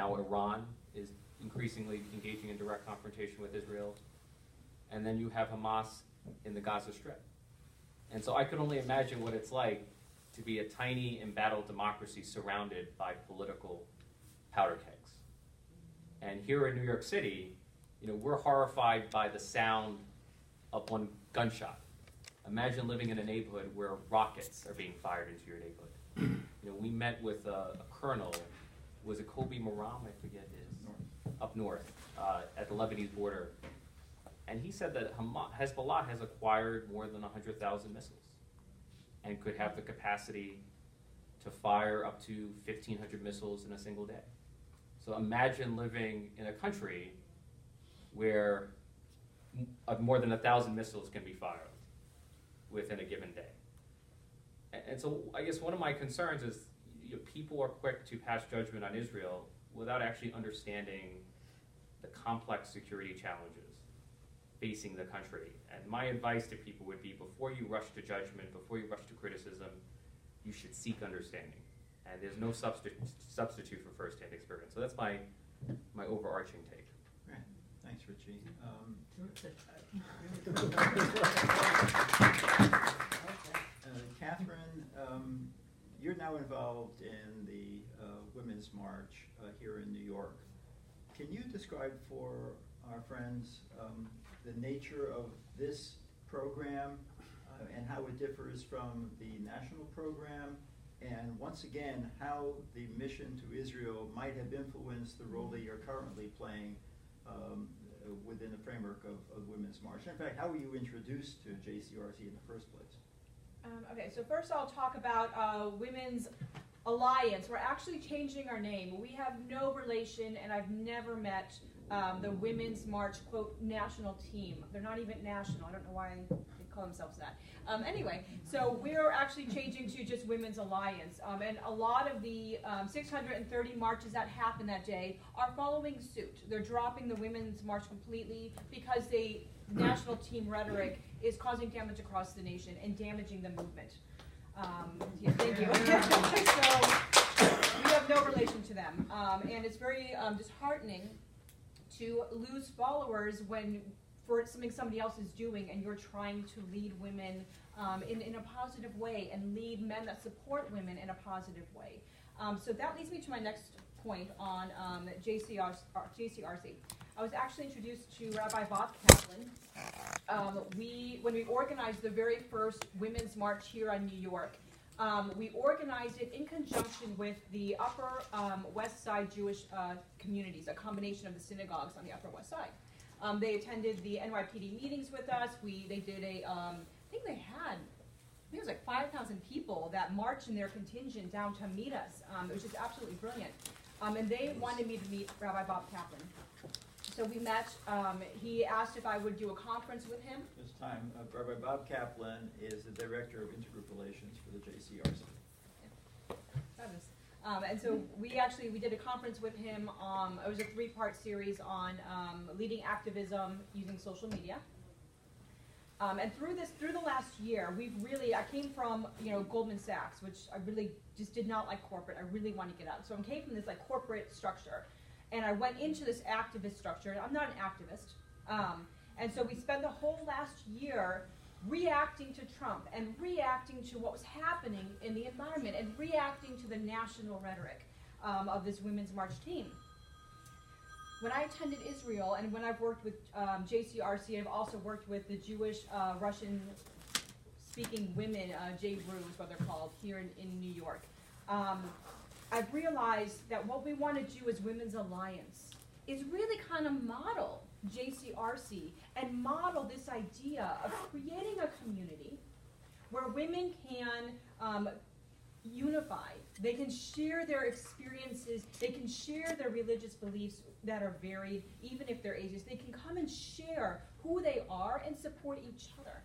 Now Iran is increasingly engaging in direct confrontation with Israel. And then you have Hamas in the Gaza Strip. And so I could only imagine what it's like to be a tiny, embattled democracy surrounded by political powder kegs. And here in New York City, we're horrified by the sound of one gunshot. Imagine living in a neighborhood where rockets are being fired into your neighborhood. We met with a colonel, was it Kobe Maram, I forget up north, at the Lebanese border. And he said that Hezbollah has acquired more than 100,000 missiles and could have the capacity to fire up to 1,500 missiles in a single day. So imagine living in a country where more than 1,000 missiles can be fired within a given day. And so I guess one of my concerns is people are quick to pass judgment on Israel without actually understanding the complex security challenges facing the country. And my advice to people would be, before you rush to judgment, before you rush to criticism, you should seek understanding. And there's no substitute for first-hand experience. So that's my overarching take. Right. Thanks, Richie. Catherine, you're now involved in the Women's March here in New York. Can you describe for our friends the nature of this program and how it differs from the national program, and once again, how the mission to Israel might have influenced the role that you're currently playing within the framework of Women's March? In fact, how were you introduced to JCRC in the first place? Okay, so first I'll talk about Women's Alliance. We're actually changing our name. We have no relation, and I've never met the Women's March, quote, national team. They're not even national. I don't know why they call themselves that. Anyway, so we're actually changing to just Women's Alliance. And a lot of the 630 marches that happen that day are following suit. They're dropping the Women's March completely because the national team rhetoric is causing damage across the nation and damaging the movement. Yeah, thank you. So we have no relation to them. And it's very disheartening to lose followers for something somebody else is doing, and you're trying to lead women in a positive way and lead men that support women in a positive way. So that leads me to my next point on JCRC. I was actually introduced to Rabbi Bob Kaplan. When we organized the very first Women's March here in New York, we organized it in conjunction with the Upper West Side Jewish communities, a combination of the synagogues on the Upper West Side. They attended the NYPD meetings with us. They did I think it was like 5,000 people that marched in their contingent down to meet us. It was just absolutely brilliant. And they wanted me to meet Rabbi Bob Kaplan. So we met. He asked if I would do a conference with him. This time, Rabbi Bob Kaplan is the Director of Intergroup Relations for the JCRC. Yeah. And so we did a conference with him. It was a 3-part series on leading activism using social media. And through the last year, I came from Goldman Sachs, which I really just did not like corporate. I really wanted to get out. So I came from this corporate structure. And I went into this activist structure. I'm not an activist. And so we spent the whole last year reacting to Trump and reacting to what was happening in the environment and reacting to the national rhetoric of this Women's March team. When I attended Israel, and when I've worked with JCRC, I've also worked with the Jewish Russian-speaking women, JRU is what they're called, here in New York. I've realized that what we want to do as Women's Alliance is really kind of model JCRC and model this idea of creating a community where women can unify. They can share their experiences. They can share their religious beliefs that are varied, even if they're ages. They can come and share who they are and support each other.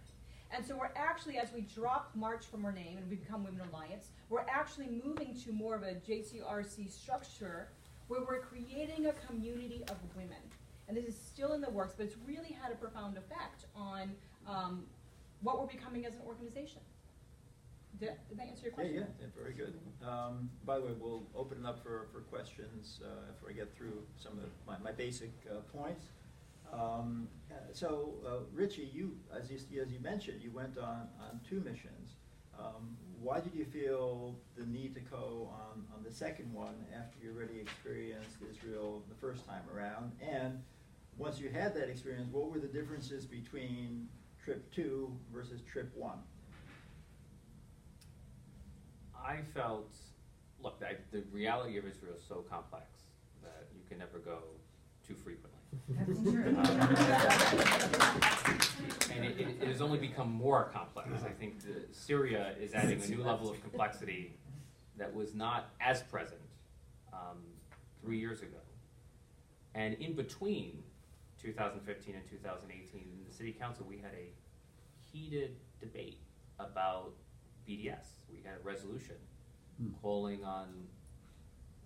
And so we're actually, as we drop March from our name and we become Women Alliance, we're actually moving to more of a JCRC structure where we're creating a community of women. And this is still in the works, but it's really had a profound effect on what we're becoming as an organization. Did that answer your question? Yeah, very good. By the way, we'll open it up for questions after I get through some of my basic points. Richie, as you mentioned, you went on 2 missions. Why did you feel the need to go on the second one after you already experienced Israel the first time around? And once you had that experience, what were the differences between trip 2 versus trip 1? I felt, look, the reality of Israel is so complex that you can never go too frequently. That's true. And it has only become more complex. I think Syria is adding a new level of complexity that was not as present 3 years ago. And in between 2015 and 2018, in the City Council, we had a heated debate about BDS. We had a resolution calling on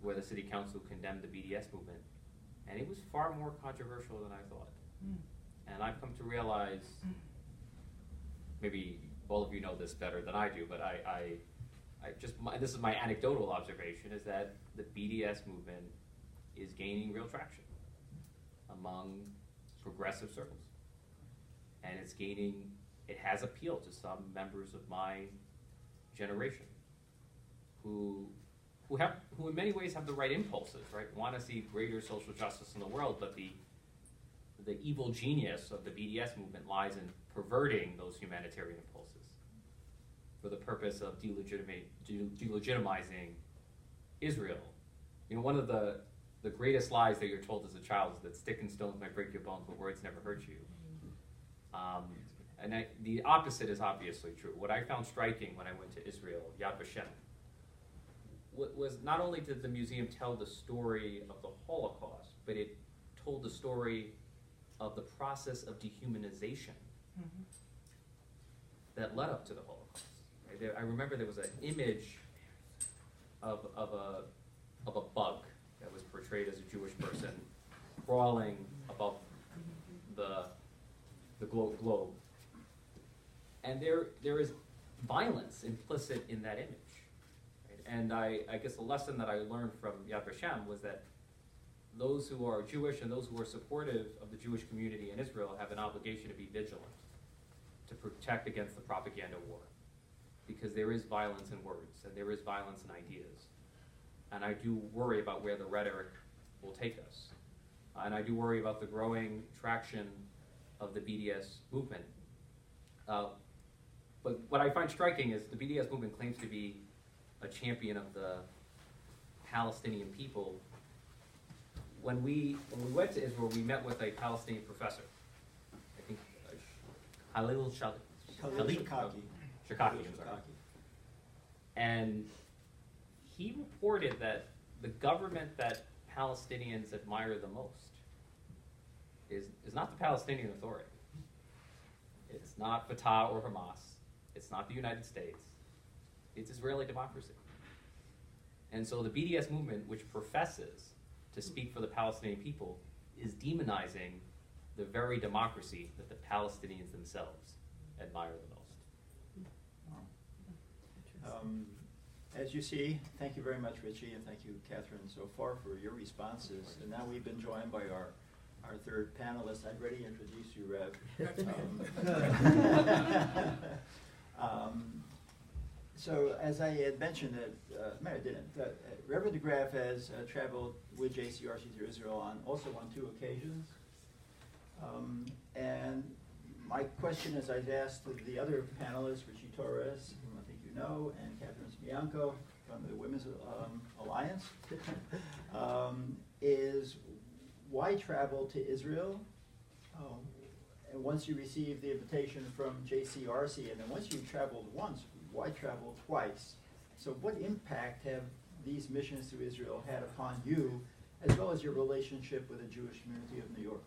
where the City Council condemned the BDS movement. And it was far more controversial than I thought. And I've come to realize, maybe all of you know this better than I do, but this is my anecdotal observation, is that the BDS movement is gaining real traction among progressive circles. And it has appeal to some members of my generation who in many ways have the right impulses, right? Want to see greater social justice in the world, but the evil genius of the BDS movement lies in perverting those humanitarian impulses for the purpose of delegitimizing Israel. You know, one of the greatest lies that you're told as a child is that stick and stones might break your bones, but words never hurt you. The opposite is obviously true. What I found striking when I went to Israel, Yad Vashem, was not only did the museum tell the story of the Holocaust, but it told the story of the process of dehumanization that led up to the Holocaust. Right? I remember there was an image of a bug that was portrayed as a Jewish person crawling above the globe. And there is violence implicit in that image. And I guess the lesson that I learned from Yad Vashem was that those who are Jewish and those who are supportive of the Jewish community in Israel have an obligation to be vigilant, to protect against the propaganda war. Because there is violence in words, and there is violence in ideas. And I do worry about where the rhetoric will take us. And I do worry about the growing traction of the BDS movement. But what I find striking is the BDS movement claims to be a champion of the Palestinian people. When we went to Israel, we met with a Palestinian professor. I think Khalil Shakaki. And he reported that the government that Palestinians admire the most is not the Palestinian Authority. It's not Fatah or Hamas. It's not the United States. It's Israeli democracy. And so the BDS movement, which professes to speak for the Palestinian people, is demonizing the very democracy that the Palestinians themselves admire the most. As you see, thank you very much, Richie, and thank you, Catherine, so far for your responses. And now we've been joined by our third panelist. I'd already introduced you, Rev. So as I had mentioned, I didn't. Reverend DeGraff has traveled with JCRC to Israel also on 2 occasions. And my question is, I've asked the other panelists, Richie Torres, whom I think you know, and Catherine Smianko from the Women's Alliance, is why travel to Israel? And once you receive the invitation from JCRC, and then once you've traveled once, why travel twice? So what impact have these missions to Israel had upon you, as well as your relationship with the Jewish community of New York?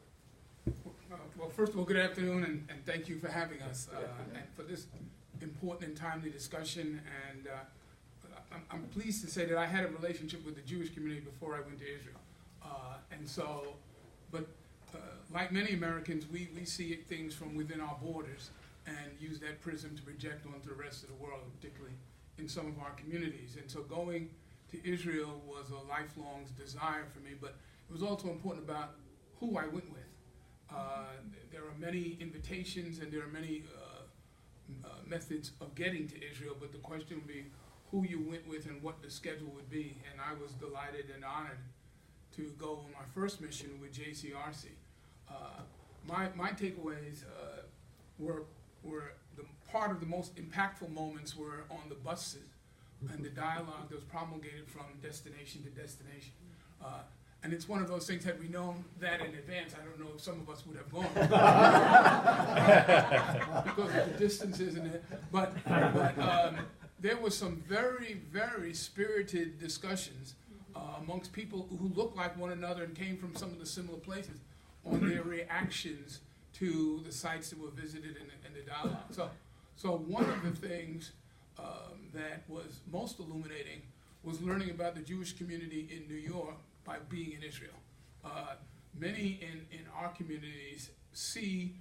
Well, first of all, good afternoon, and thank you for having us, and for this important and timely discussion. And I'm pleased to say that I had a relationship with the Jewish community before I went to Israel. Like many Americans, we see things from within our borders and use that prism to project onto the rest of the world, particularly in some of our communities. And so going to Israel was a lifelong desire for me, but it was also important about who I went with. There are many invitations and there are many methods of getting to Israel, but the question would be who you went with and what the schedule would be. And I was delighted and honored to go on my first mission with JCRC. My takeaways were the part of the most impactful moments were on the buses and the dialogue that was promulgated from destination to destination. And it's one of those things, had we known that in advance, I don't know if some of us would have gone. Because of the distances and it. But there was some very, very spirited discussions amongst people who looked like one another and came from some of the similar places on their reactions to the sites that were visited and the dialogue. So one of the things that was most illuminating was learning about the Jewish community in New York by being in Israel. Many in our communities see,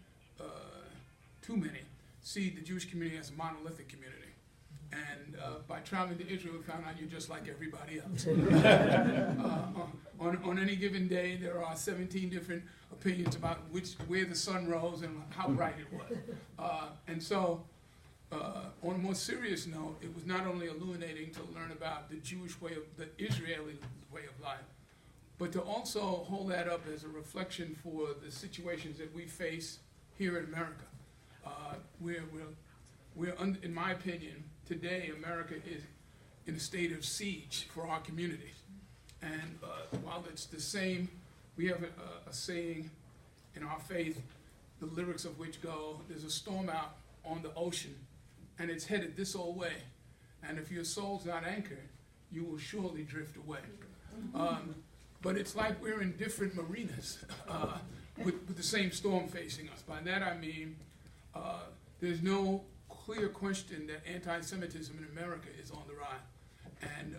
too many, see the Jewish community as a monolithic community. And by traveling to Israel, we found out you're just like everybody else. On any given day, there are 17 different opinions about where the sun rose and how bright it was. And so, on a more serious note, it was not only illuminating to learn about the Jewish way of, the Israeli way of life, but to also hold that up as a reflection for the situations that we face here in America. In my opinion, today America is in a state of siege for our communities. And while it's the same, we have a saying in our faith, the lyrics of which go, there's a storm out on the ocean, and it's headed this old way. And if your soul's not anchored, you will surely drift away. But it's like we're in different marinas with the same storm facing us. By that I mean, there's no clear question that anti-Semitism in America is on the rise. And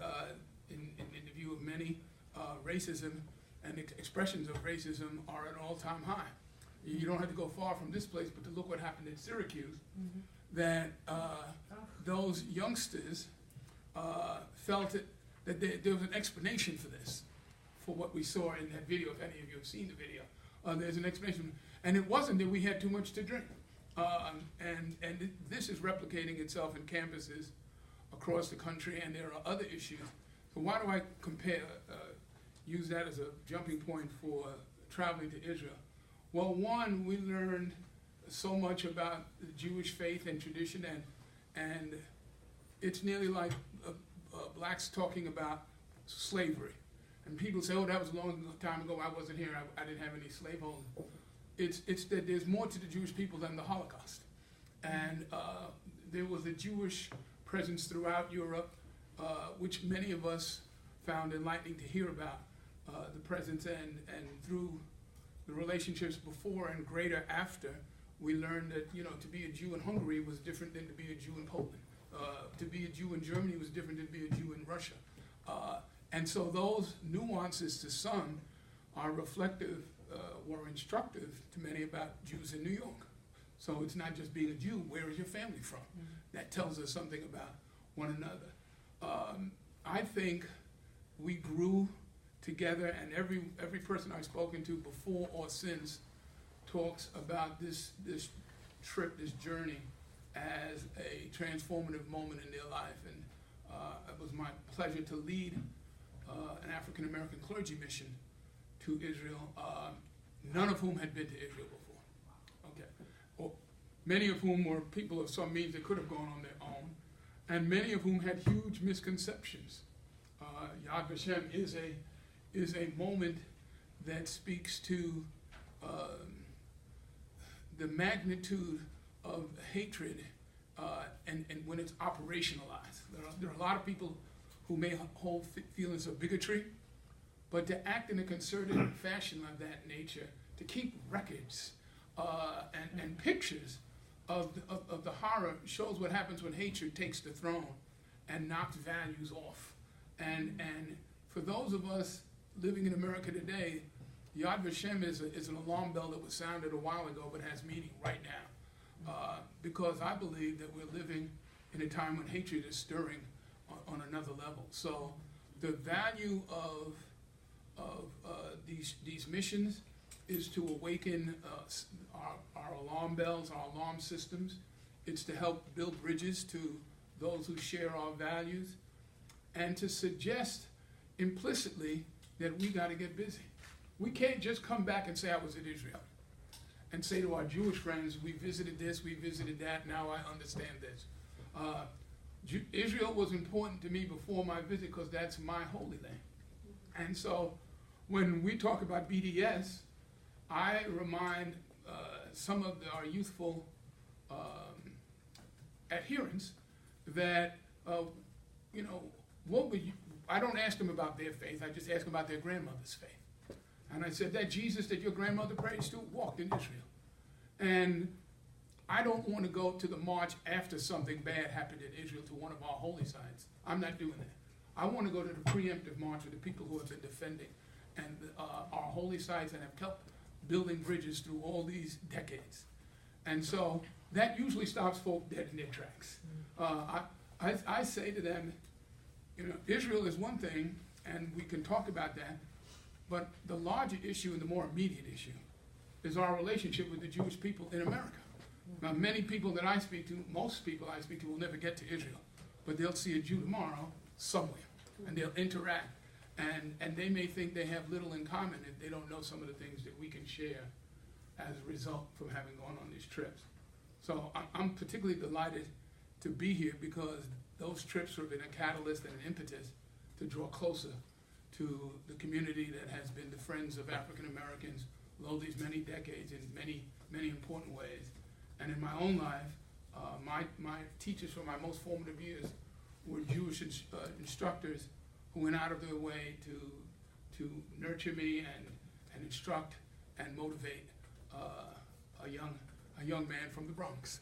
in the view of many, racism and expressions of racism are at an all-time high. You don't have to go far from this place, but to look what happened in Syracuse, that those youngsters felt that there was an explanation for this, for what we saw in that video. If any of you have seen the video, there's an explanation. And it wasn't that we had too much to drink. And this is replicating itself in campuses across the country, and there are other issues. So why do I compare, use that as a jumping point for traveling to Israel? Well, one, we learned so much about the Jewish faith and tradition, and it's nearly like blacks talking about slavery. And people say, oh, that was a long time ago, I wasn't here, I didn't have any slaveholding. It's that there's more to the Jewish people than the Holocaust. And there was a Jewish presence throughout Europe, which many of us found enlightening to hear about, the presence, and through the relationships before and greater after, we learned that, you know, to be a Jew in Hungary was different than to be a Jew in Poland. To be a Jew in Germany was different than to be a Jew in Russia. And so those nuances to some are reflective or instructive to many about Jews in New York. So it's not just being a Jew, where is your family from? That tells us something about one another. I think we grew together, and every person I've spoken to before or since talks about this trip, this journey, as a transformative moment in their life. And it was my pleasure to lead an African-American clergy mission to Israel, none of whom had been to Israel before. Okay. Well, many of whom were people of some means that could have gone on their own, and many of whom had huge misconceptions. Yad Vashem is a moment that speaks to the magnitude of hatred and when it's operationalized. There are a lot of people who may hold feelings of bigotry, but to act in a concerted fashion of that nature, to keep records and pictures of the horror, shows what happens when hatred takes the throne and knocks values off. And for those of us living in America today, Yad Vashem is an alarm bell that was sounded a while ago but has meaning right now. Because I believe that we're living in a time when hatred is stirring on another level. So the value of these missions is to awaken our alarm bells, our alarm systems. It's to help build bridges to those who share our values, and to suggest implicitly that we got to get busy. We can't just come back and say I was in Israel and say to our Jewish friends, we visited this, we visited that, now I understand this. Israel was important to me before my visit because that's my holy land. And so when we talk about BDS, I remind some of our youthful adherents that, what would you, I don't ask them about their faith, I just ask them about their grandmother's faith. And I said, that Jesus that your grandmother prays to walked in Israel. And I don't want to go to the march after something bad happened in Israel to one of our holy sites. I'm not doing that. I want to go to the preemptive march of the people who have been defending and our holy sites and have helped building bridges through all these decades. And so that usually stops folk dead in their tracks. I say to them, Israel is one thing, and we can talk about that, but the larger issue and the more immediate issue is our relationship with the Jewish people in America. Now, many people that I speak to, most people I speak to will never get to Israel, but they'll see a Jew tomorrow somewhere, and they'll interact. And they may think they have little in common if they don't know some of the things that we can share as a result from having gone on these trips. So I'm particularly delighted to be here because those trips have been a catalyst and an impetus to draw closer to the community that has been the friends of African Americans over these many decades in many, many important ways. And in my own life, my teachers from my most formative years were Jewish instructors who went out of their way to nurture me and instruct and motivate a young man from the Bronx.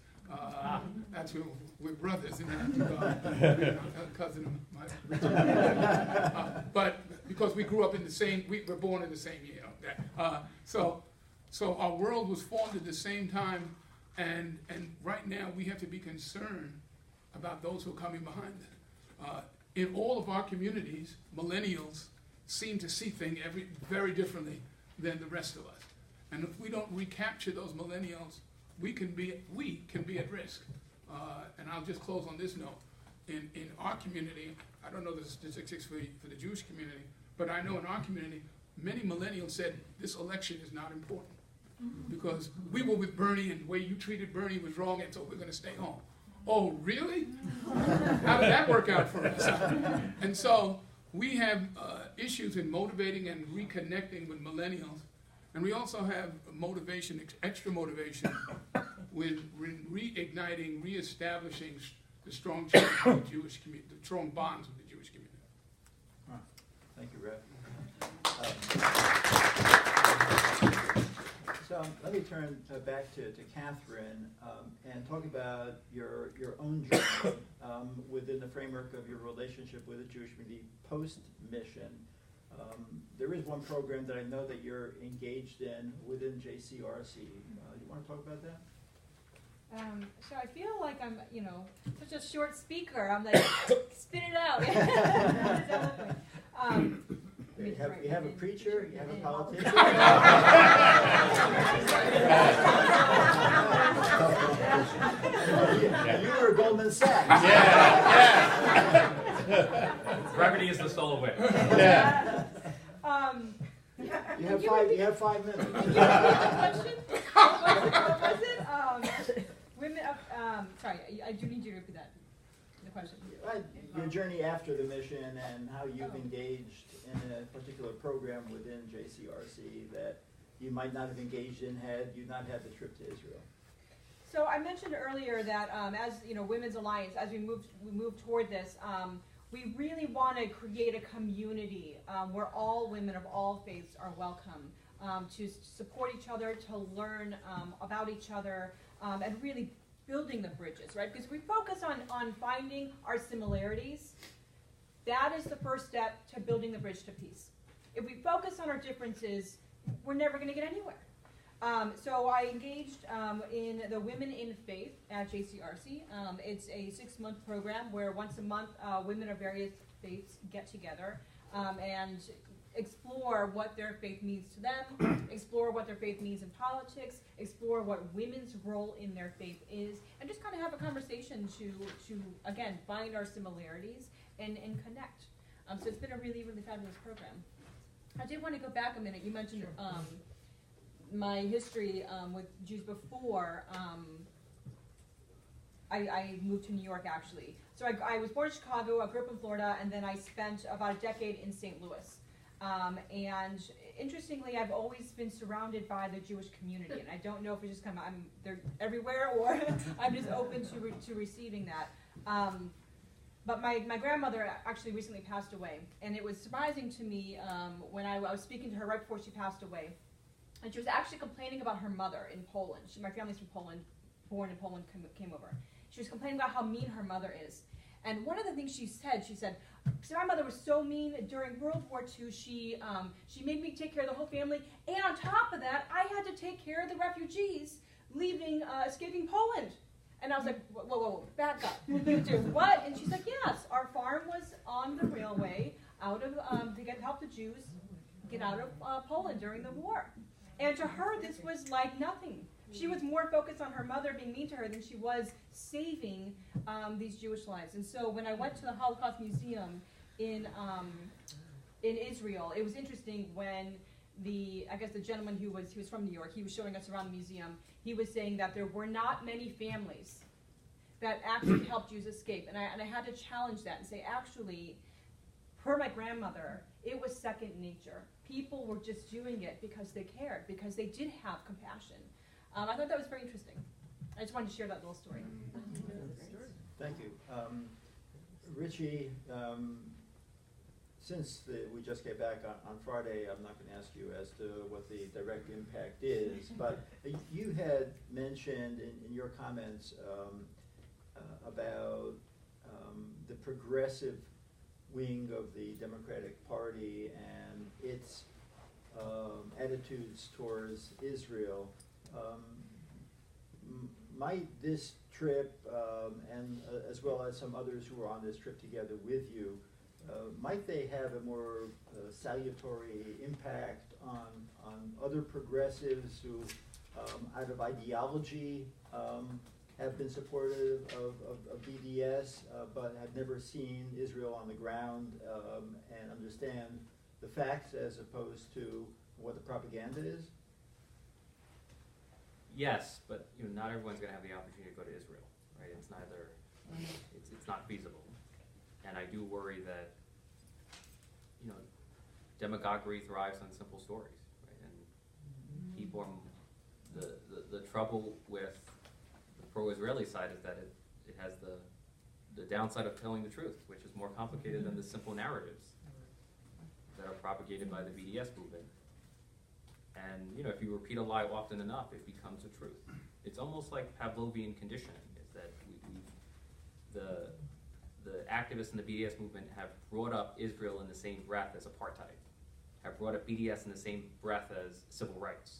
That's who we're brothers, and a cousin of my. But because we grew up in the same, we were born in the same year. So our world was formed at the same time, and right now we have to be concerned about those who are coming behind us. In all of our communities, millennials seem to see things very differently than the rest of us. And if we don't recapture those millennials, we can be at risk. And I'll just close on this note. In our community, I don't know the statistics for the Jewish community, but I know in our community, many millennials said this election is not important because we were with Bernie and the way you treated Bernie was wrong, and so we're going to stay home. Oh, really? How did that work out for us? And so we have issues in motivating and reconnecting with millennials. And we also have motivation, extra motivation, with reigniting, reestablishing the strong ties of the Jewish community, the strong bonds with the Jewish community. Thank you, Rabbi. So let me turn back to Catherine and talk about your own journey within the framework of your relationship with the Jewish community post-mission. There is one program that I know that you're engaged in within JCRC. You want to talk about that? So I feel like I'm, such a short speaker. I'm like, spit it out. You have a preacher, you have a politician. You were Goldman Sachs. Yeah. Brevity is the soul of wit. Yeah. You have 5 minutes. Question? What was it? Women of, sorry, I do need you to repeat that. The question. Your journey after the mission and how you've engaged in a particular program within JCRC that you might not have engaged in had you not had the trip to Israel. So I mentioned earlier that as Women's Alliance, as we move toward this, we really want to create a community where all women of all faiths are welcome to support each other, to learn about each other, and really building the bridges, right? Because we focus on finding our similarities. That is the first step to building the bridge to peace. If we focus on our differences, we're never going to get anywhere. So I engaged in the Women in Faith at JCRC. It's a 6-month program where once a month women of various faiths get together and explore what their faith means to them, explore what their faith means in politics, explore what women's role in their faith is, and just kind of have a conversation to again, find our similarities and connect. So it's been a really, really fabulous program. I did want to go back a minute. You mentioned my history with Jews before I moved to New York, actually. So I was born in Chicago, I grew up in Florida, and then I spent about a decade in St. Louis. And interestingly, I've always been surrounded by the Jewish community, and I don't know if it's just kind of they're everywhere or I'm just open to receiving that. But my grandmother actually recently passed away, and it was surprising to me when I was speaking to her right before she passed away, and she was actually complaining about her mother in Poland. My family's from Poland, born in Poland, came over. She was complaining about how mean her mother is. And one of the things she said, so my mother was so mean during World War II, she made me take care of the whole family, and on top of that, I had to take care of the refugees escaping Poland. And I was like, whoa, back up. You do what? And she's like, yes, our farm was on the railway to help the Jews get out of Poland during the war. And to her, this was like nothing. She was more focused on her mother being mean to her than she was saving these Jewish lives. And so when I went to the Holocaust Museum in Israel, it was interesting when the gentleman who was from New York, he was showing us around the museum, he was saying that there were not many families that actually helped Jews escape. And I had to challenge that and say, actually, per my grandmother, it was second nature. People were just doing it because they cared, because they did have compassion. I thought that was very interesting. I just wanted to share that little story. Thank you. Richie, since we just get back on Friday, I'm not going to ask you as to what the direct impact is, but you had mentioned in your comments about the progressive wing of the Democratic Party and its attitudes towards Israel. Might this trip, and as well as some others who were on this trip together with you, might they have a more salutary impact on other progressives who, out of ideology, have been supportive of BDS, but have never seen Israel on the ground and understand the facts as opposed to what the propaganda is? Yes, but not everyone's going to have the opportunity to go to Israel, right? It's not feasible, and I do worry that demagoguery thrives on simple stories, right? And people are the trouble with the pro-Israeli side is that it has the downside of telling the truth, which is more complicated than the simple narratives that are propagated by the BDS movement. And if you repeat a lie often enough, it becomes a truth. It's almost like Pavlovian conditioning, is that the activists in the BDS movement have brought up Israel in the same breath as apartheid, have brought up BDS in the same breath as civil rights.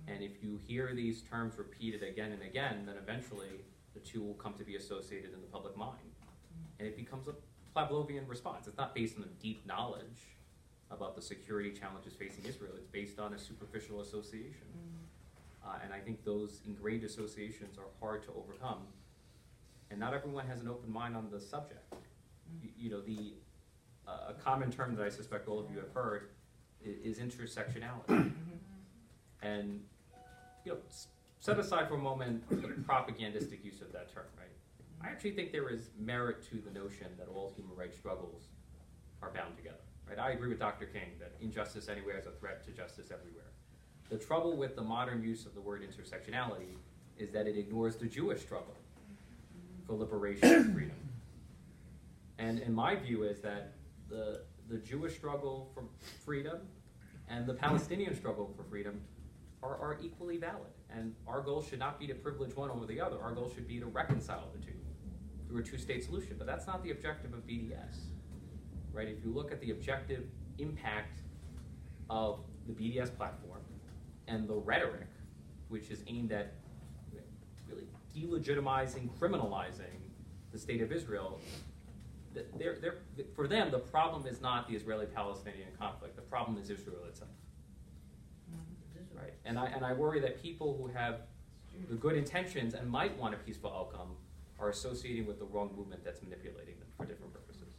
And if you hear these terms repeated again and again, then eventually the two will come to be associated in the public mind. And it becomes a Pavlovian response. It's not based on a deep knowledge about the security challenges facing Israel. It's based on a superficial association. And I think those ingrained associations are hard to overcome. And not everyone has an open mind on the subject. A common term that I suspect all of you have heard is intersectionality. And set aside for a moment the propagandistic use of that term, right? I actually think there is merit to the notion that all human rights struggles are bound together. Right? I agree with Dr. King that injustice anywhere is a threat to justice everywhere. The trouble with the modern use of the word intersectionality is that it ignores the Jewish struggle for liberation and freedom. And my view is that the Jewish struggle for freedom and the Palestinian struggle for freedom are equally valid. And our goal should not be to privilege one over the other. Our goal should be to reconcile the two through a two-state solution. But that's not the objective of BDS. Right? If you look at the objective impact of the BDS platform and the rhetoric which is aimed at really delegitimizing, criminalizing the state of Israel, for them, the problem is not the Israeli-Palestinian conflict. The problem is Israel itself. Right? And I worry that people who have the good intentions and might want a peaceful outcome are associating with the wrong movement that's manipulating them for different purposes.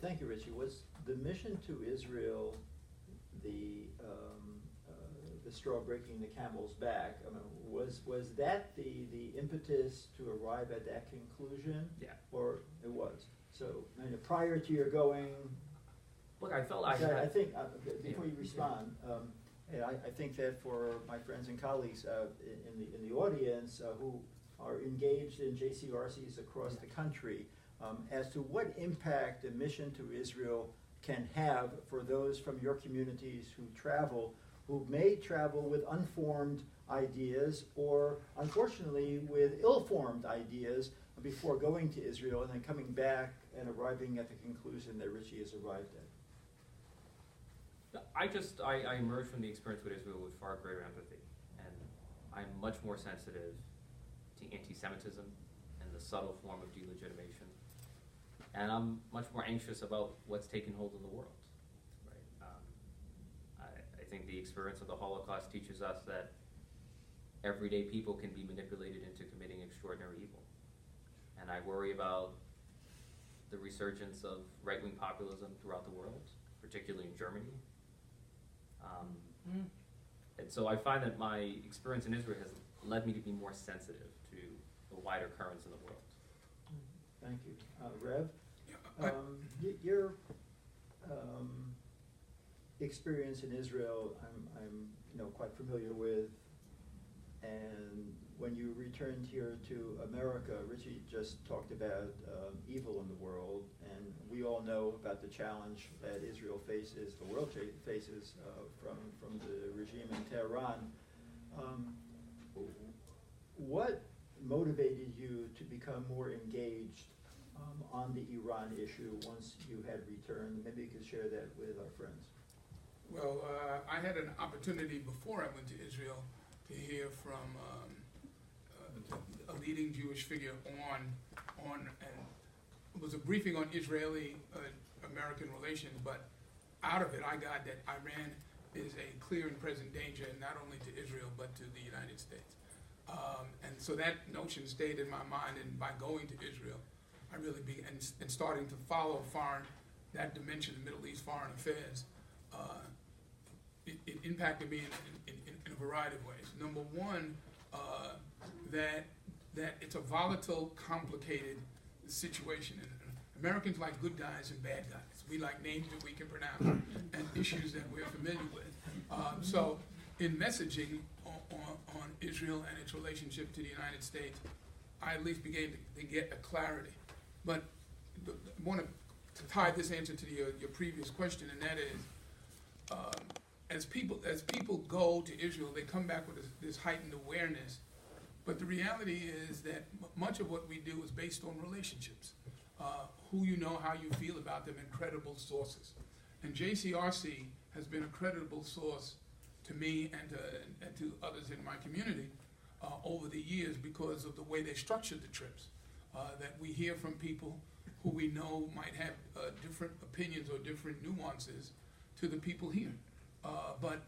Thank you, Richie. Was the mission to Israel the straw breaking the camel's back? I mean, was that the impetus to arrive at that conclusion? Yeah. Or it was? So, I mean, prior to your going, look, I felt I think before you respond, and I think that for my friends and colleagues in the audience who are engaged in JCRCs across the country, as to what impact a mission to Israel can have for those from your communities who travel, who may travel with unformed ideas or, unfortunately, with ill-formed ideas before going to Israel and then coming back and arriving at the conclusion that Richie has arrived at. I emerged from the experience with Israel with far greater empathy, and I'm much more sensitive to anti-Semitism and the subtle form of delegitimation, and I'm much more anxious about what's taking hold in the world. Right? I think the experience of the Holocaust teaches us that everyday people can be manipulated into committing extraordinary evil, and I worry about the resurgence of right-wing populism throughout the world, particularly in Germany. And so I find that my experience in Israel has led me to be more sensitive to the wider currents in the world. Thank you. Rev, your experience in Israel, I'm quite familiar with, and when you returned here to America, Richie just talked about evil in the world, and we all know about the challenge that Israel faces, the world faces from the regime in Tehran. What motivated you to become more engaged on the Iran issue once you had returned? Maybe you could share that with our friends. Well, I had an opportunity before I went to Israel to hear from a leading Jewish figure and it was a briefing on Israeli-American relations, but out of it I got that Iran is a clear and present danger not only to Israel but to the United States. And so that notion stayed in my mind, and by going to Israel, I really began and starting to follow that dimension of Middle East foreign affairs. It impacted me in a variety of ways. Number one, that it's a volatile, complicated situation. And Americans like good guys and bad guys. We like names that we can pronounce and issues that we're familiar with. So in messaging on Israel and its relationship to the United States, I at least began to get a clarity. But I want to tie this answer to your previous question, and that is, as people go to Israel, they come back with this heightened awareness. But the reality is that much of what we do is based on relationships, who you know, how you feel about them, and credible sources. And JCRC has been a credible source to me and to others in my community over the years because of the way they structured the trips. That we hear from people who we know might have different opinions or different nuances to the people here. But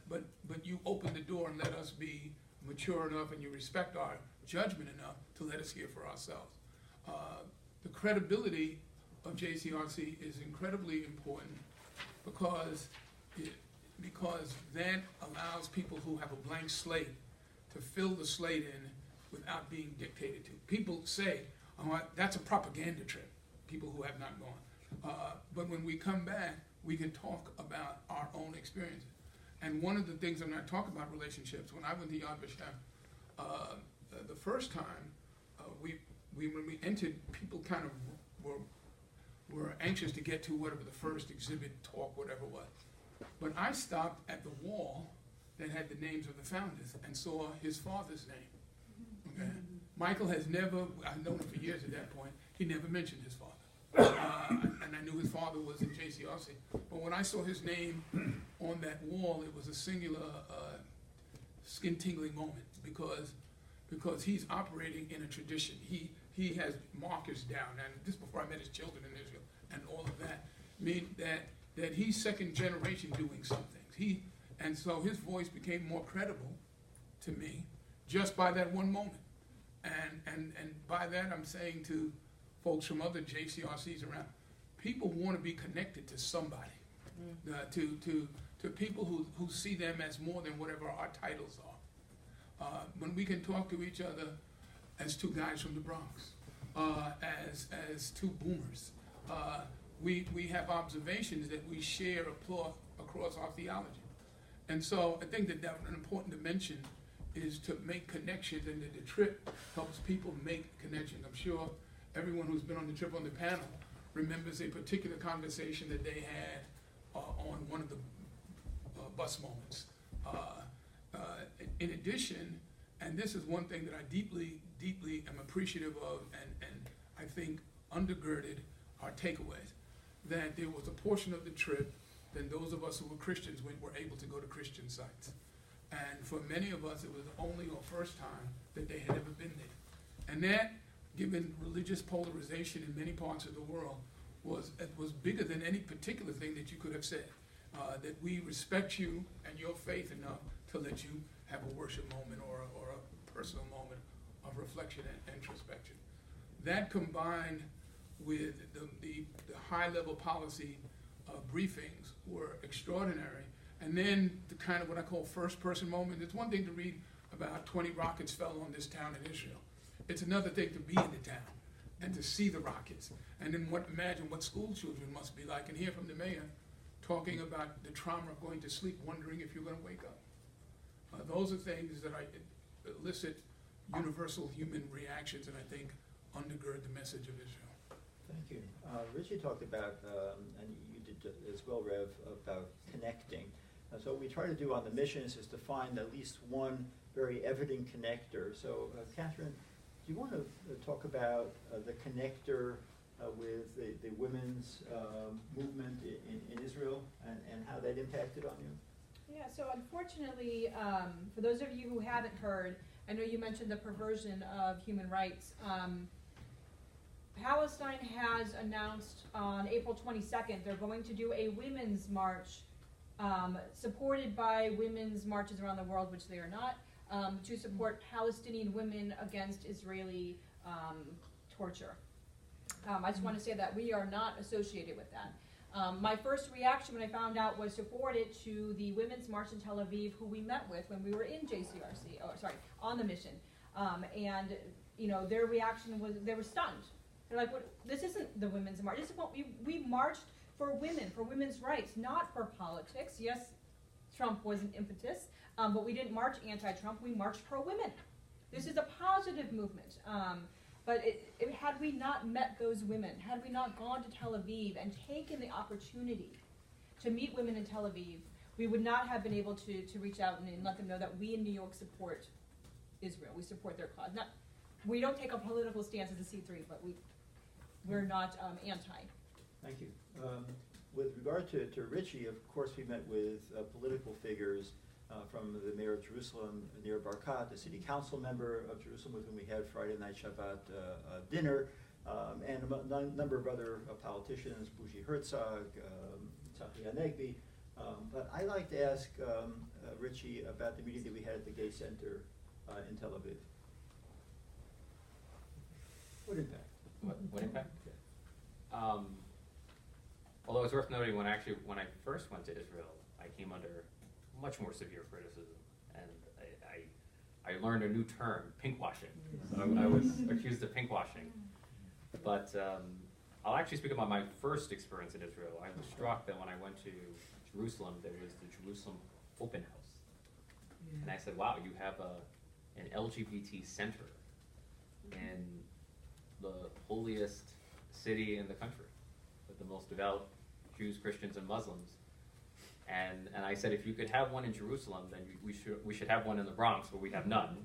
you open the door and let us be mature enough, and you respect our judgment enough to let us hear for ourselves. The credibility of JCRC is incredibly important because that allows people who have a blank slate to fill the slate in without being dictated to. People say, oh, that's a propaganda trip, people who have not gone. But when we come back, we can talk about our own experiences. And one of the things, when I talk about relationships, when I went to Yad Vashem, the first time, when we entered, people kind of were anxious to get to whatever the first exhibit, talk, whatever it was. But I stopped at the wall that had the names of the founders and saw his father's name. Okay? Michael has never, I've known him for years at that point, he never mentioned his father. And I knew his father was in JCRC. But when I saw his name on that wall, it was a singular skin-tingling moment because he's operating in a tradition. He has markers down, and this before I met his children in Israel, and all of that. I mean, that he's second generation doing some things. And so his voice became more credible to me just by that one moment. And by that I'm saying to folks from other JCRCs around, people want to be connected to somebody, to people who see them as more than whatever our titles are. When we can talk to each other as two guys from the Bronx, as two boomers, we have observations that we share across our theology. And so I think that an important dimension is to make connections, and that the trip helps people make connections. I'm sure everyone who's been on the trip on the panel remembers a particular conversation that they had on one of the bus moments. In addition, and this is one thing that I deeply, deeply am appreciative of, and I think undergirded our takeaways, that there was a portion of the trip that those of us who were Christians were able to go to Christian sites. And for many of us, it was only our first time that they had ever been there. And that, given religious polarization in many parts of the world, was bigger than any particular thing that you could have said. That we respect you and your faith enough to let you have a worship moment or a personal moment of reflection and introspection. That combined with the high-level policy briefings were extraordinary. And then the kind of what I call first-person moment. It's one thing to read about 20 rockets fell on this town in Israel. It's another thing to be in the town and to see the rockets. And then imagine what school children must be like, and hear from the mayor talking about the trauma of going to sleep, wondering if you're going to wake up. Those are things that elicit universal human reactions, and I think undergird the message of Israel. Thank you. Richie talked about, and you did as well, Rev, about connecting. So what we try to do on the missions is to find at least one very evident connector. So Catherine, do you want to talk about the connector with the women's movement in Israel and how that impacted on you? Yeah, so unfortunately, for those of you who haven't heard, I know you mentioned the perversion of human rights. Palestine has announced on April 22nd they're going to do a women's march supported by women's marches around the world, which they are not, to support Palestinian women against Israeli torture. I just want to say that we are not associated with that. My first reaction when I found out was to forward it to the Women's March in Tel Aviv, who we met with when we were in JCRC, on the mission. And you know, their reaction was they were stunned. They're like, what, this isn't the Women's March. This is what we marched for women, for women's rights, not for politics. Yes, Trump was an impetus, but we didn't march anti-Trump. We marched pro-women. This is a positive movement. But had we not met those women, had we not gone to Tel Aviv and taken the opportunity to meet women in Tel Aviv, we would not have been able to reach out and let them know that we in New York support Israel. We support their cause. We don't take a political stance as a C3, but we're not anti. Thank you. With regard to Richie, of course, we met with political figures from the mayor of Jerusalem, Nir Barkat, the city council member of Jerusalem, with whom we had Friday night Shabbat dinner, and a number of other politicians, Bougie Herzog, Tzachi Hanegbi. But I'd like to ask Richie about the meeting that we had at the Gay Center in Tel Aviv. What impact? What impact? Although it's worth noting, when I first went to Israel, I came under much more severe criticism, and I learned a new term, pinkwashing. So I was accused of pinkwashing. But I'll actually speak about my first experience in Israel. I was struck that when I went to Jerusalem, there was the Jerusalem Open House. And I said, wow, you have an LGBT center in the holiest city in the country, with the most devout Jews, Christians, and Muslims. And I said, if you could have one in Jerusalem, then we should have one in the Bronx, where we have none.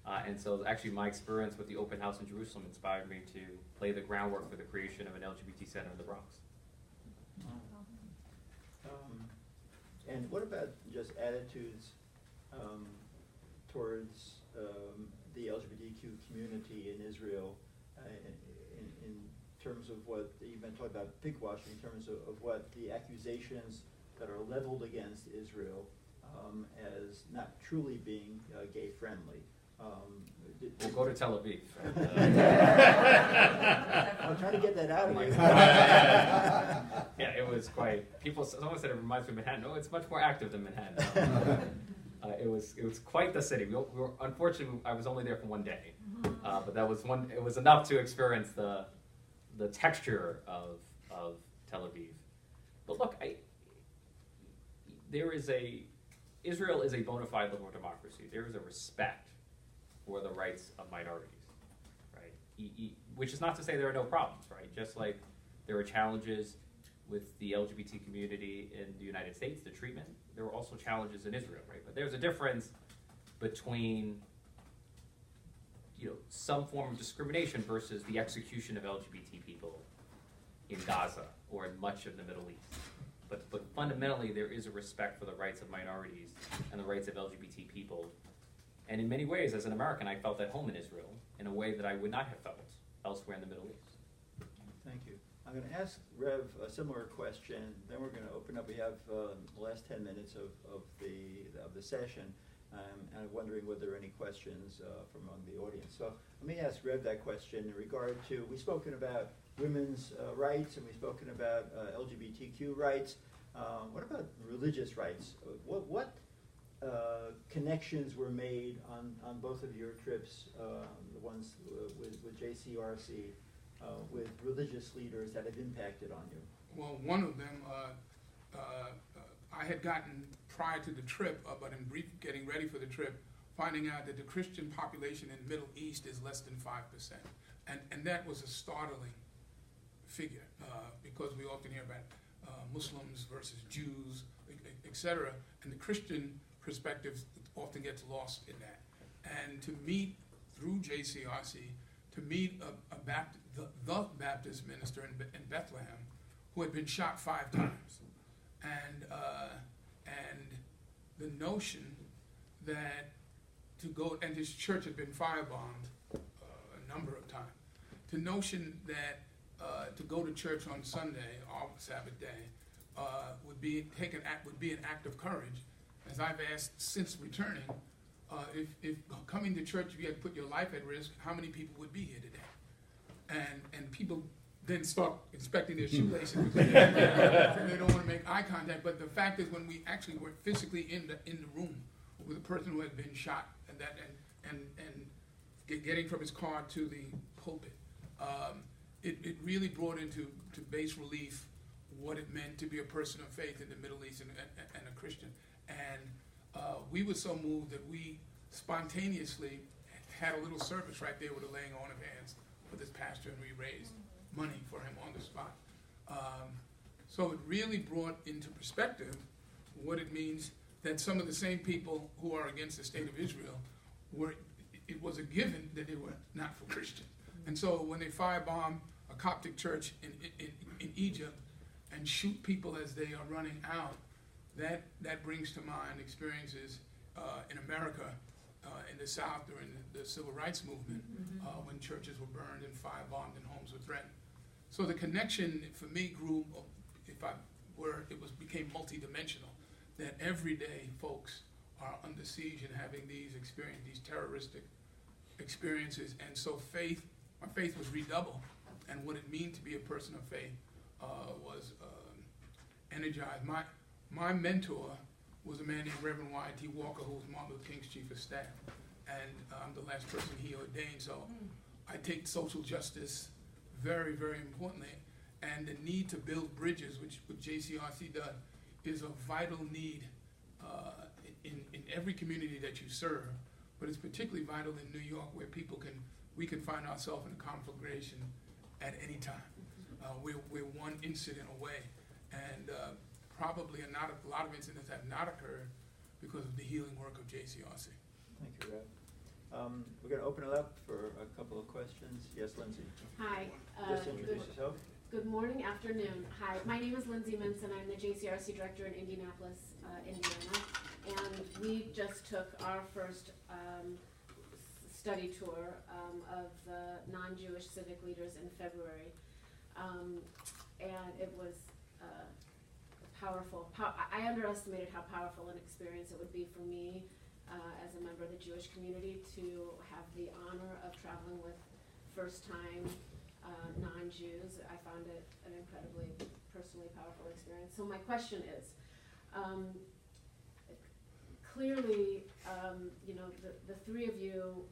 And so actually my experience with the open house in Jerusalem inspired me to lay the groundwork for the creation of an LGBT center in the Bronx. And what about just attitudes towards the LGBTQ community in Israel in terms of what you've been talking about, pigwashing, in terms of what the accusations that are leveled against Israel as not truly being gay friendly. We'll go to Tel Aviv. I'm trying to get that out of you. Yeah, it was quite. Someone said it reminds me of Manhattan. No, it's much more active than Manhattan. It was quite the city. We were, unfortunately, I was only there for one day, but that was one. It was enough to experience the texture of Tel Aviv. But look, Israel is a bona fide liberal democracy. There is a respect for the rights of minorities, right? Which is not to say there are no problems, right? Just like there are challenges with the LGBT community in the United States, the treatment, there are also challenges in Israel, right? But there's a difference between, some form of discrimination versus the execution of LGBT people in Gaza or in much of the Middle East. But fundamentally, there is a respect for the rights of minorities and the rights of LGBT people. And in many ways, as an American, I felt at home in Israel in a way that I would not have felt elsewhere in the Middle East. Thank you. I'm going to ask Rev a similar question. Then we're going to open up. We have the last 10 minutes of the session. And I'm wondering whether there are any questions from among the audience. So let me ask Rev that question in regard to, we've spoken about women's rights and we've spoken about LGBTQ rights. What about religious rights? What connections were made on both of your trips, the ones with JCRC, with religious leaders that have impacted on you? Well, one of them, I had gotten prior to the trip, but in brief, getting ready for the trip, finding out that the Christian population in the Middle East is less than 5%. And that was a startling figure, because we often hear about Muslims versus Jews, etc. And the Christian perspective often gets lost in that. And to meet, through JCRC, to meet the Baptist minister in Bethlehem, who had been shot 5 times. And the notion that to go, and his church had been firebombed a number of times, the notion that to go to church on Sunday, or Sabbath day, would be an act of courage. As I've asked since returning, if coming to church you had put your life at risk, how many people would be here today? And people then start inspecting their shoelaces because they don't want to make eye contact. But the fact is, when we actually were physically in the room with a person who had been shot, and getting from his car to the pulpit, it really brought into base relief what it meant to be a person of faith in the Middle East and a Christian. And we were so moved that we spontaneously had a little service right there with a laying on of hands for this pastor, and we raised money for him on the spot. So it really brought into perspective what it means that some of the same people who are against the state of Israel it was a given that they were not for Christians. And so when they firebomb a Coptic church in Egypt and shoot people as they are running out, that brings to mind experiences in America, in the South during the Civil Rights Movement, when churches were burned and firebombed and homes were threatened. So the connection for me grew, became multidimensional, that everyday folks are under siege and having these terroristic experiences. And so my faith was redoubled, and what it means to be a person of faith was energized. My mentor was a man named Reverend Y.T. Walker, who was Martin Luther King's chief of staff, and I'm the last person he ordained. So I take social justice very, very importantly, and the need to build bridges, which what JCRC does, is a vital need in every community that you serve, but it's particularly vital in New York, where we can find ourselves in a conflagration at any time. We're one incident away, and probably a lot of incidents have not occurred because of the healing work of JCRC. Thank you, Rev. We're going to open it up for a couple of questions. Yes, Lindsay. Hi. Just introduce yourself. Good morning, afternoon. Hi, my name is Lindsay Minson. I'm the JCRC director in Indianapolis, Indiana. And we just took our first study tour of the non-Jewish civic leaders in February. And it was powerful. I underestimated how powerful an experience it would be for me as a member of the Jewish community to have the honor of traveling with first-time non-Jews. I found it an incredibly personally powerful experience. So my question is, clearly, the three of you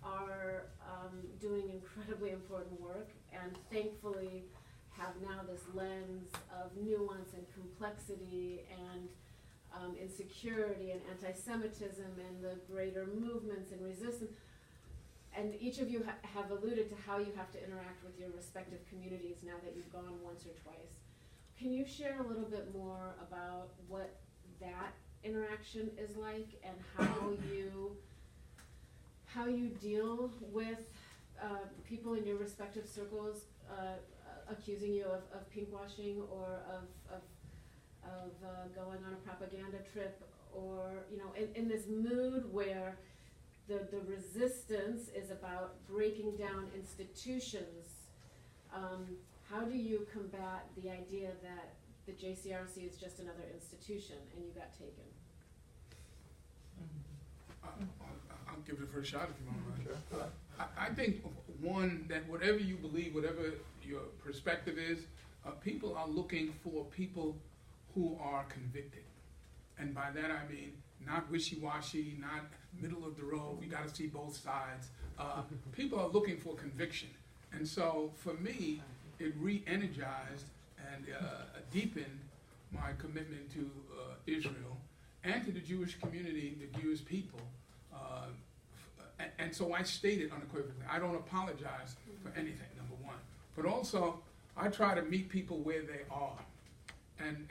are doing incredibly important work, and thankfully have now this lens of nuance and complexity and insecurity and anti-Semitism and the greater movements and resistance. And each of you have alluded to how you have to interact with your respective communities now that you've gone once or twice. Can you share a little bit more about what that interaction is like, and how you deal with people in your respective circles accusing you of pinkwashing or of going on a propaganda trip, or in this mood where the resistance is about breaking down institutions? How do you combat the idea that the JCRC is just another institution and you got taken? I'll give it a first shot if you want. Sure. I think, one, that whatever you believe, whatever your perspective is, people are looking for people who are convicted. And by that I mean not wishy-washy, not middle of the road, we got to see both sides. People are looking for conviction. And so for me, it re-energized and deepened my commitment to Israel and to the Jewish community, the Jewish people. And so I stated unequivocally, I don't apologize for anything, number one. But also, I try to meet people where they are and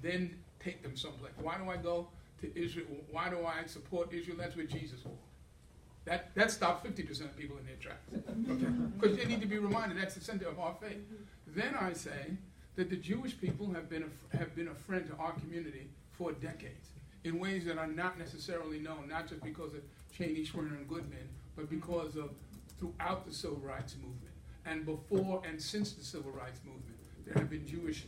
then take them someplace. Why do I go to Israel? Why do I support Israel? That's where Jesus walked. That stopped 50% of people in their tracks. Okay? Because they need to be reminded that's the center of our faith. Then I say that the Jewish people have been a friend to our community for decades in ways that are not necessarily known, not just because of Cheney, Schwerner, and Goodman, but because of throughout the Civil Rights Movement. And before and since the Civil Rights Movement, there have been Jewish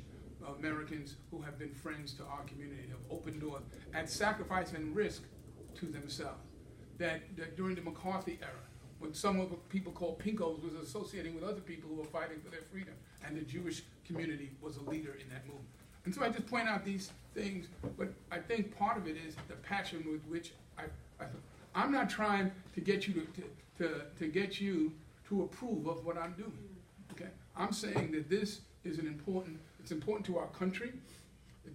Americans who have been friends to our community, have opened doors at sacrifice and risk to themselves. That during the McCarthy era, when some of what people call pinkos was associating with other people who were fighting for their freedom, and the Jewish community was a leader in that movement. And so I just point out these things, but I think part of it is the passion with which I'm not trying to get you to get you to approve of what I'm doing. Okay, I'm saying that this is it's important to our country.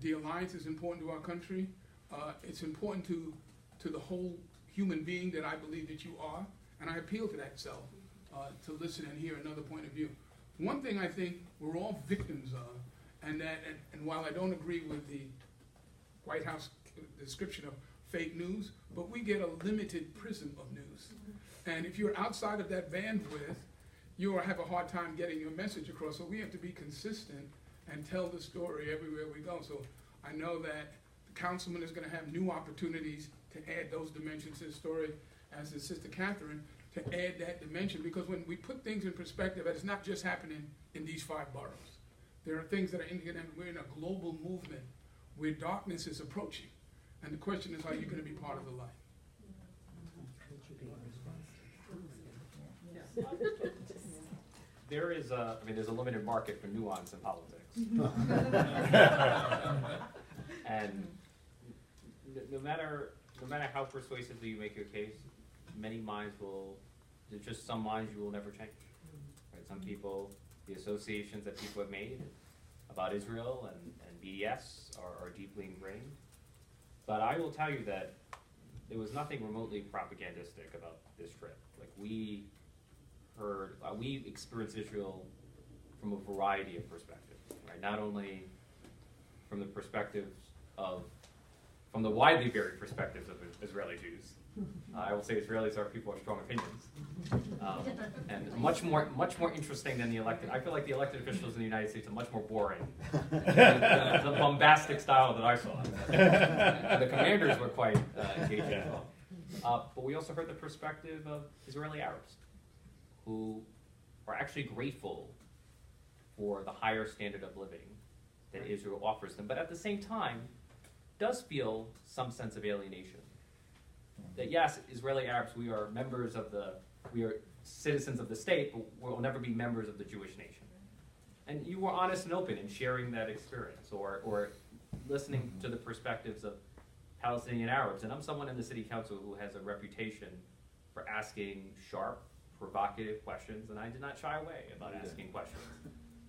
The alliance is important to our country. It's important to the whole human being that I believe that you are, and I appeal to that self to listen and hear another point of view. One thing I think we're all victims of, and while I don't agree with the White House description of fake news, but we get a limited prism of news. And if you're outside of that bandwidth, you will have a hard time getting your message across. So we have to be consistent and tell the story everywhere we go. So I know that the councilman is going to have new opportunities to add those dimensions to the story, as is Sister Catherine, to add that dimension. Because when we put things in perspective, it's not just happening in these 5 boroughs. There are things that are we're in a global movement where darkness is approaching. And the question is, are you going to be part of the light? There's a limited market for nuance in politics. And no matter how persuasively you make your case, there's just some minds you will never change. Right? Some people, the associations that people have made about Israel and BDS are deeply ingrained. But I will tell you that there was nothing remotely propagandistic about this trip. Like we experienced Israel from a variety of perspectives, right? Not only from the perspectives of from the widely varied perspectives of Israeli Jews. I will say Israelis are people with strong opinions, and much more interesting than the elected. I feel like the elected officials in the United States are much more boring than the bombastic style that I saw. And the commanders were quite engaging as well. But we also heard the perspective of Israeli Arabs, who are actually grateful for the higher standard of living that Israel offers them, but at the same time does feel some sense of alienation. That yes, Israeli Arabs, we are citizens of the state, but we'll never be members of the Jewish nation. And you were honest and open in sharing that experience, or listening to the perspectives of Palestinian Arabs. And I'm someone in the city council who has a reputation for asking sharp, provocative questions, and I did not shy away about asking questions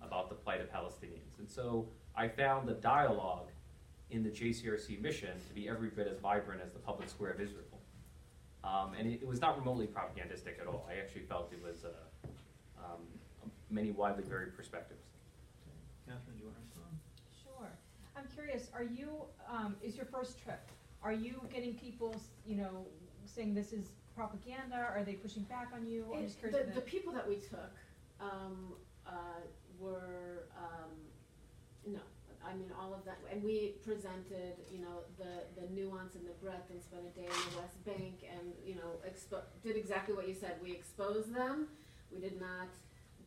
about the plight of Palestinians. And so I found the dialogue in the JCRC mission to be every bit as vibrant as the public square of Israel. And it was not remotely propagandistic at all. I actually felt it was many widely varied perspectives. Catherine, do you want to respond? Sure. I'm curious, are you, is your first trip, are you getting people, saying this is propaganda? Are they pushing back on you? I'm just curious. The people that we took were, no. I mean, all of that, and we presented, the nuance and the breadth, and spent a day in the West Bank, and, did exactly what you said. We exposed them. We did not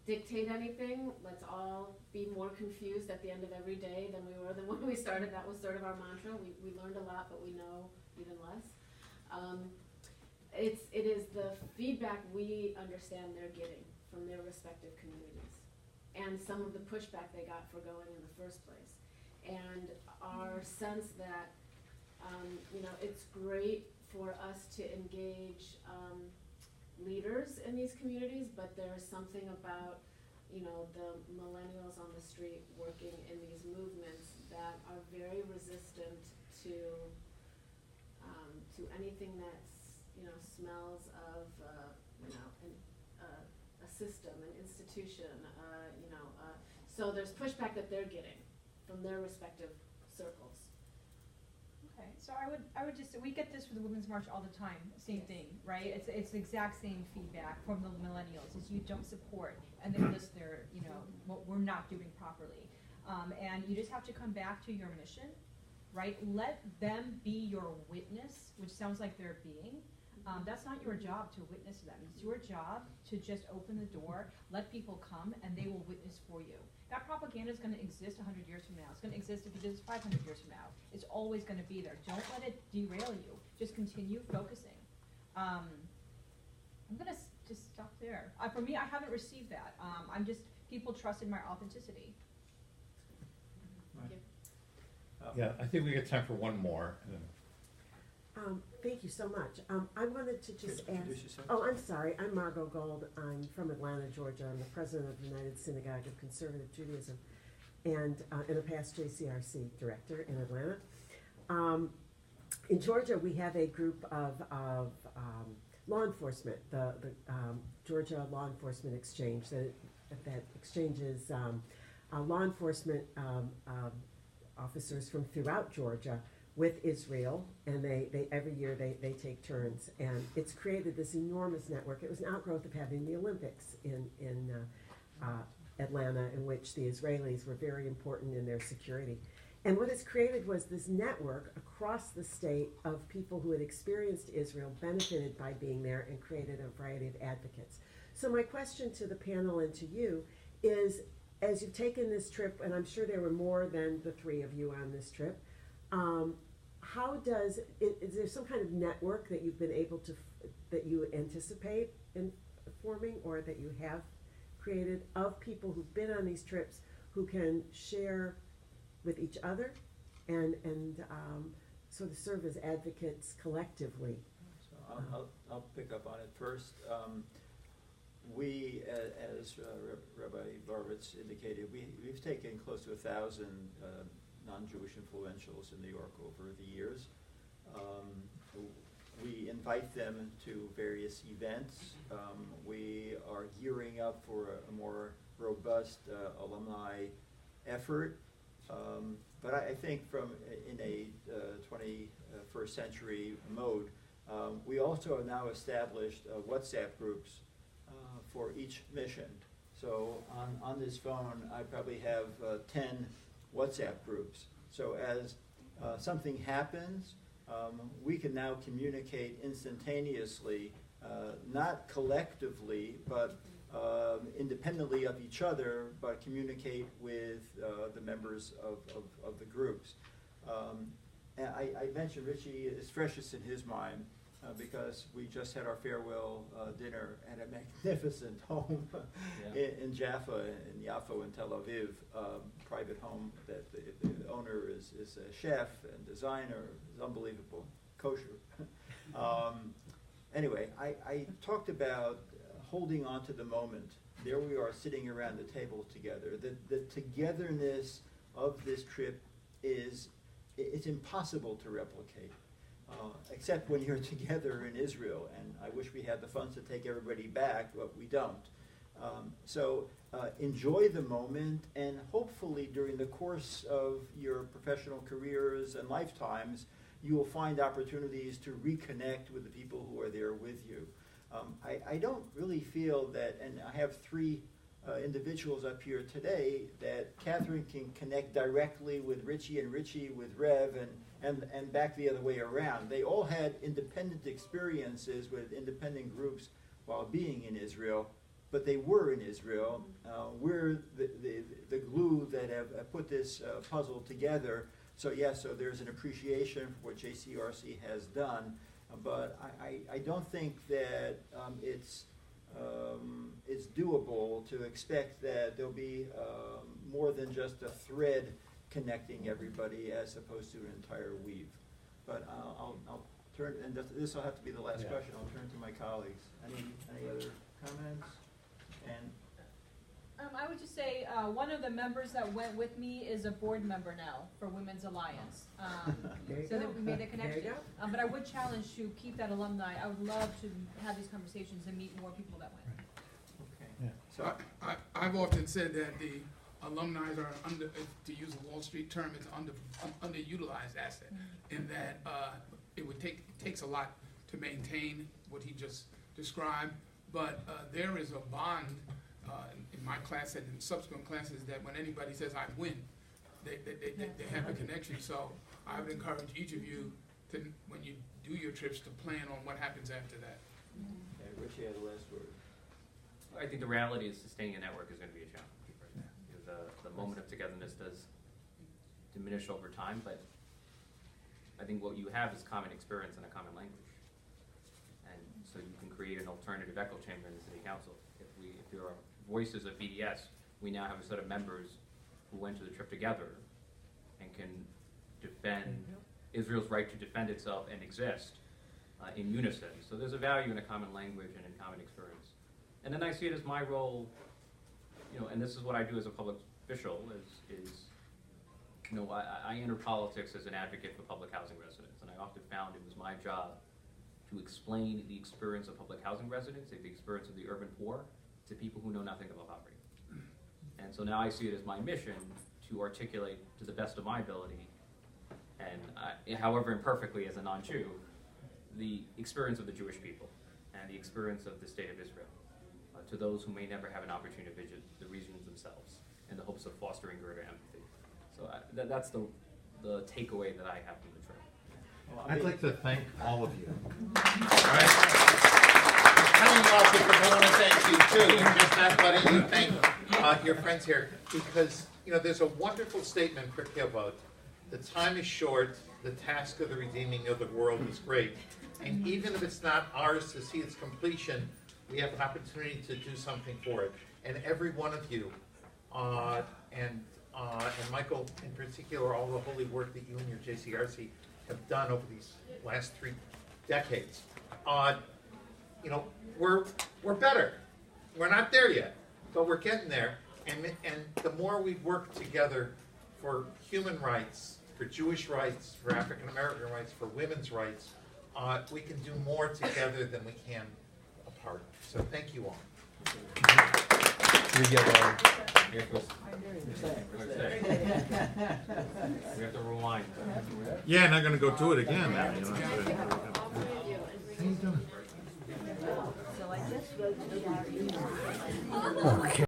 dictate anything. Let's all be more confused at the end of every day than we were when we started. That was sort of our mantra. We learned a lot, but we know even less. It is the feedback we understand they're getting from their respective communities, and some of the pushback they got for going in the first place. And our sense that, it's great for us to engage leaders in these communities, but there's something about, the millennials on the street working in these movements that are very resistant to anything that's, smells of, a system, an institution, so there's pushback that they're getting from their respective circles. Okay, so I would just, we get this for the Women's March all the time, same thing, right? It's the exact same feedback from the millennials, is you don't support, and they list their, what we're not doing properly. And you just have to come back to your mission, right? Let them be your witness, which sounds like they're being. That's not your job to witness them. It's your job to just open the door, let people come, and they will witness for you. That propaganda is going to exist 100 years from now. It's going to exist if it is 500 years from now. It's always going to be there. Don't let it derail you. Just continue focusing. I'm going to just stop there. For me, I haven't received that. I'm just, people trusted my authenticity. Thank you. Yeah, I think we got time for one more. Thank you so much. I wanted to just Introduce ask. yourself. Oh, I'm sorry. I'm Margot Gold. I'm from Atlanta, Georgia. I'm the president of the United Synagogue of Conservative Judaism, and in the past JCRC director in Atlanta. In Georgia, we have a group of law enforcement, the Georgia Law Enforcement Exchange, that exchanges law enforcement officers from throughout Georgia with Israel, and they every year they take turns, and it's created this enormous network. It was an outgrowth of having the Olympics in Atlanta, in which the Israelis were very important in their security. And what it's created was this network across the state of people who had experienced Israel, benefited by being there, and created a variety of advocates. So my question to the panel and to you is, as you've taken this trip, and I'm sure there were more than the three of you on this trip, how is there some kind of network that you've been able to, that you anticipate in forming, or that you have created, of people who've been on these trips who can share with each other and sort of serve as advocates collectively? So I'll pick up on it first. We, as Rabbi Barwitz indicated, we've taken close to 1,000 non-Jewish influentials in New York over the years. We invite them to various events. We are gearing up for a more robust alumni effort. But I think in a 21st century mode, we also have now established WhatsApp groups for each mission. So on this phone, I probably have 10 WhatsApp groups. So as something happens, we can now communicate instantaneously, not collectively, but independently of each other, but communicate with the members of the groups. And I mentioned Richie is freshest in his mind because we just had our farewell dinner at a magnificent home in Jaffa, in Yafo in Tel Aviv, private home that the owner is a chef and designer, is unbelievable, kosher. Anyway, I talked about holding on to the moment. There we are sitting around the table together. The togetherness of this trip it's impossible to replicate, except when you're together in Israel. And I wish we had the funds to take everybody back, but we don't. So enjoy the moment, and hopefully during the course of your professional careers and lifetimes, you will find opportunities to reconnect with the people who are there with you. I don't really feel that, and I have three individuals up here today, that Catherine can connect directly with Richie and Richie with Rev and back the other way around. They all had independent experiences with independent groups while being in Israel, but they were in Israel. We're the glue that have put this puzzle together. So yes, so there's an appreciation for what JCRC has done, but I don't think that it's doable to expect that there'll be more than just a thread connecting everybody as opposed to an entire weave. But I'll turn, and this will have to be the last question. I'll turn to my colleagues. Any other comments? And I would just say one of the members that went with me is a board member now for Women's Alliance. So that we made the connection. There you go. But I would challenge to keep that alumni. I would love to have these conversations and meet more people that went. okay. Yeah. So I've often said that the alumni are to use a Wall Street term, it's underutilized asset, in that it takes a lot to maintain what he just described, but there is a bond in my class and in subsequent classes that when anybody says I win, they have a connection. So I would encourage each of you to, when you do your trips, to plan on what happens after that. okay, Richie had the last word. I think the reality is sustaining a network is going to be a challenge. The moment of togetherness does diminish over time, but I think what you have is common experience and a common language. And so you can create an alternative echo chamber in the city council. If there are voices of BDS, we now have a set of members who went to the trip together and can defend Israel's right to defend itself and exist in unison. So there's a value in a common language and in common experience. And then I see it as my role, and this is what I do as a public official, I enter politics as an advocate for public housing residents, and I often found it was my job to explain the experience of public housing residents, the experience of the urban poor, to people who know nothing about poverty. And so now I see it as my mission to articulate to the best of my ability, and however imperfectly as a non-Jew, the experience of the Jewish people and the experience of the state of Israel to those who may never have an opportunity to visit the regions themselves, in the hopes of fostering greater empathy. So that's the takeaway that I have from the trip. Well, I'd like to thank all of you. All right. I want to thank you too, and just not letting you thank your friends here, because there's a wonderful statement for Kivot. The time is short, the task of the redeeming of the world is great, and even if it's not ours to see its completion, we have an opportunity to do something for it. And every one of you, and Michael in particular, all the holy work that you and your JCRC have done over these last 3 decades. We're better. We're not there yet, but we're getting there. And the more we work together for human rights, for Jewish rights, for African American rights, for women's rights, we can do more together than we can apart. So thank you all. We get we have to rewind. Yeah, not gonna go to it again. How you doing? Okay.